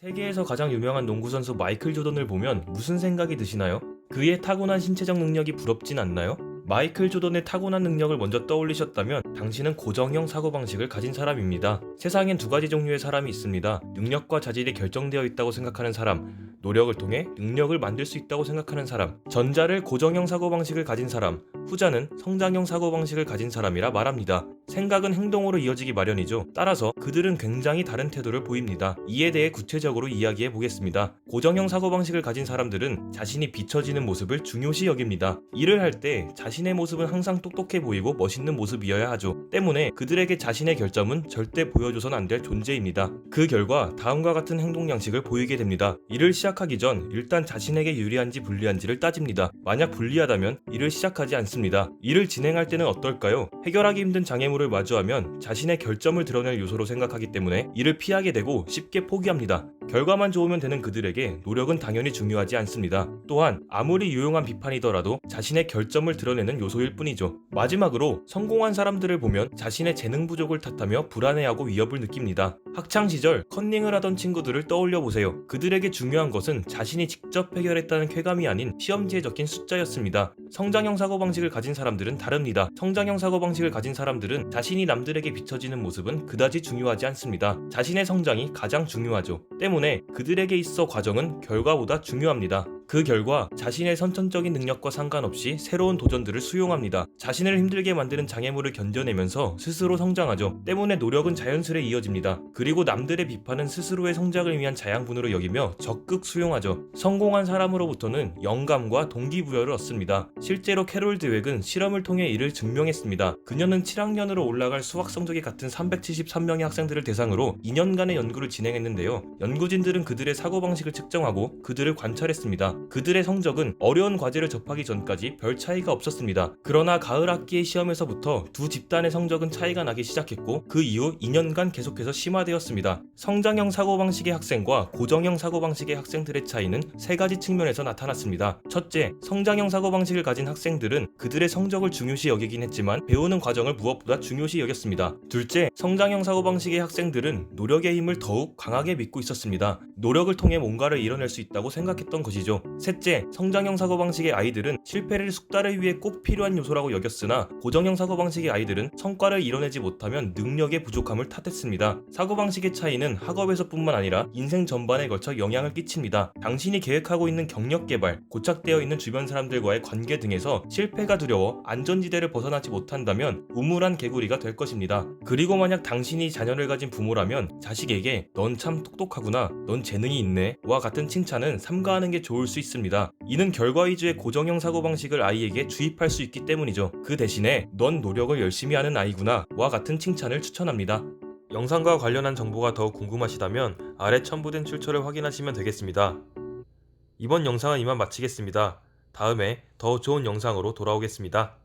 세계에서 가장 유명한 농구 선수 마이클 조던을 보면 무슨 생각이 드시나요? 그의 타고난 신체적 능력이 부럽진 않나요? 마이클 조던의 타고난 능력을 먼저 떠올리셨다면 당신은 고정형 사고방식을 가진 사람입니다. 세상엔 두 가지 종류의 사람이 있습니다. 능력과 자질이 결정되어 있다고 생각하는 사람, 노력을 통해 능력을 만들 수 있다고 생각하는 사람. 전자를 고정형 사고방식을 가진 사람, 후자는 성장형 사고방식을 가진 사람이라 말합니다. 생각은 행동으로 이어지기 마련이죠. 따라서 그들은 굉장히 다른 태도를 보입니다. 이에 대해 구체적으로 이야기해 보겠습니다. 고정형 사고방식을 가진 사람들은 자신이 비춰지는 모습을 중요시 여깁니다. 일을 할 때 자신의 모습은 항상 똑똑해 보이고 멋있는 모습이어야 하죠. 때문에 그들에게 자신의 결점은 절대 보여줘선 안 될 존재입니다. 그 결과 다음과 같은 행동 양식을 보이게 됩니다. 일을 시작하기 전 일단 자신에게 유리한지 불리한지를 따집니다. 만약 불리하다면 일을 시작하지 않습니다. 일을 진행할 때는 어떨까요? 해결하기 힘든 장애물을 마주하면 자신의 결점을 드러낼 요소로 생각하기 때문에 이를 피하게 되고 쉽게 포기합니다. 결과만 좋으면 되는 그들에게 노력은 당연히 중요하지 않습니다. 또한 아무리 유용한 비판이더라도 자신의 결점을 드러내는 요소일 뿐이죠. 마지막으로 성공한 사람들을 보면 자신의 재능 부족을 탓하며 불안해하고 위협을 느낍니다. 학창시절 컨닝을 하던 친구들을 떠올려 보세요. 그들에게 중요한 것은 자신이 직접 해결했다는 쾌감이 아닌 시험지에 적힌 숫자였습니다. 성장형 사고방식을 가진 사람들은 다릅니다. 성장형 사고방식을 가진 사람들은 자신이 남들에게 비춰지는 모습은 그다지 중요하지 않습니다. 자신의 성장이 가장 중요하죠. 때문에 그들에게 있어 과정은 결과보다 중요합니다. 그 결과 자신의 선천적인 능력과 상관없이 새로운 도전들을 수용합니다. 자신을 힘들게 만드는 장애물을 견뎌내면서 스스로 성장하죠. 때문에 노력은 자연스레 이어집니다. 그리고 남들의 비판은 스스로의 성장을 위한 자양분으로 여기며 적극 수용하죠. 성공한 사람으로부터는 영감과 동기부여를 얻습니다. 실제로 캐롤 드웩은 실험을 통해 이를 증명했습니다. 그녀는 7학년으로 올라갈 수학 성적이 같은 373명의 학생들을 대상으로 2년간의 연구를 진행했는데요. 연구진들은 그들의 사고방식을 측정하고 그들을 관찰했습니다. 그들의 성적은 어려운 과제를 접하기 전까지 별 차이가 없었습니다. 그러나 가을 학기의 시험에서부터 두 집단의 성적은 차이가 나기 시작했고 그 이후 2년간 계속해서 심화되었습니다. 성장형 사고방식의 학생과 고정형 사고방식의 학생들의 차이는 세 가지 측면에서 나타났습니다. 첫째, 성장형 사고방식을 가진 학생들은 그들의 성적을 중요시 여기긴 했지만 배우는 과정을 무엇보다 중요시 여겼습니다. 둘째, 성장형 사고방식의 학생들은 노력의 힘을 더욱 강하게 믿고 있었습니다. 노력을 통해 뭔가를 이뤄낼 수 있다고 생각했던 것이죠. 셋째, 성장형 사고방식의 아이들은 실패를 숙달을 위해 꼭 필요한 요소라고 여겼으나 고정형 사고방식의 아이들은 성과를 이뤄내지 못하면 능력의 부족함을 탓했습니다. 사고방식의 차이는 학업에서뿐만 아니라 인생 전반에 걸쳐 영향을 끼칩니다. 당신이 계획하고 있는 경력 개발, 고착되어 있는 주변 사람들과의 관계 등에서 실패가 두려워 안전지대를 벗어나지 못한다면 우물한 개구리가 될 것입니다. 그리고 만약 당신이 자녀를 가진 부모라면 자식에게 넌 참 똑똑하구나, 넌 재능이 있네 와 같은 칭찬은 삼가하는 게 좋을 수 있습니다. 이는 결과 위주의 고정형 사고방식을 아이에게 주입할 수 있기 때문이죠. 그 대신에 넌 노력을 열심히 하는 아이구나 와 같은 칭찬을 추천합니다. 영상과 관련한 정보가 더 궁금하시다면 아래 첨부된 출처를 확인하시면 되겠습니다. 이번 영상은 이만 마치겠습니다. 다음에 더 좋은 영상으로 돌아오겠습니다.